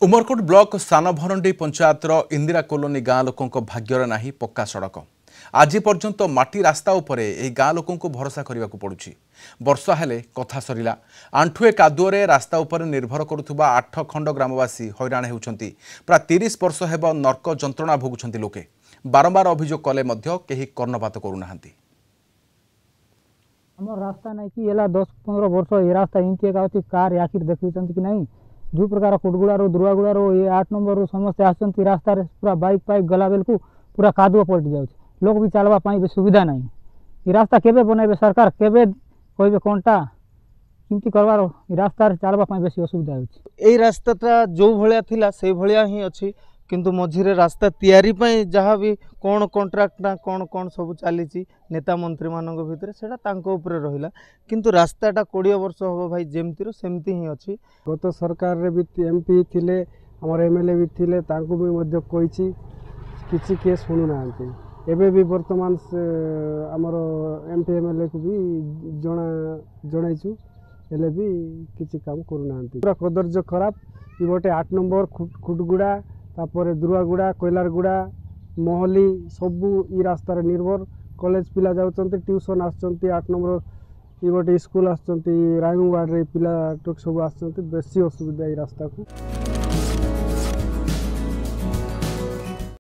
Umarkot block सानभरंडी पंचायतर Indira colony गाँ लोकों भाग्यर नाही पक्का सड़क आज पर्यंत माटी रास्ता उपरे एही गाँ लोकों भरोसा करने को पड़ुछि। वर्षा हेले कथा सरिला आंठुए कादुअरे रास्ता उपरे निर्भर करुथुबा 8 खंड ग्रामवासी हैरान हेउछंती। प्राय 30 वर्ष हेब नर्क जंत्रणा भोगुछंती लोके। बारंबार अभियोग कले मध्य केही कर्णपात करूनाहांती। हमर रास्ता नहीं कि एला 10-15 वर्ष ये रास्ता इंचे का अछि कार आखिर देखुछंती कि नहीं जो प्रकार कुडगुड़ारो दुर्वागुड़ारो ये 8 नंबर समस्या आसचंती रास्ता रे पूरा बाइक पाइक गला बेल को पूरा कादुआ पलटि जाउछ। लोग भी चलवा पाई सुविधा नहीं। ये रास्ता केबे बनाइबे सरकार केबे कहबे कोनटा किमती करवार रास्ता चलवा पाई बेसी असुविधा होछ। एई रास्ताटा जो भलिया थिला से भलिया ही अछि किंतु मझिरे रास्ता तैयारी पई जहाँ भी कौन कॉन्ट्रैक्ट ना कौन सब चली नेता मंत्री मानक भितर सेटा तांको ऊपर रहिला किंतु रास्ताटा 20 वर्ष हो भाई जेमती सेमती ही अछि। गत सरकार रे भी एमपी थिले हमर एमएलए भी थिले तांको भी मध्य कहिछि किछि के सुनु नांती। एबे भी वर्तमान से हमर एमपी एमएलए को भी जणाइछु एले भी किछि काम करू नांती। पूरा कदर्ज खराब ई गोटे 8 नंबर खुटगुड़ा तापर दुर्वागुड़ा कोइलारगुड़ा मोहली सबू ई रास्ता रे निर्भर कॉलेज पिला जाउचंती ट्यूशन आछंती 8 नंबर ई गोटे स्कूल आछंती रायमुवाड़ रे पिला टोक सब आछंती बेसी असुविधा ई रास्ता को।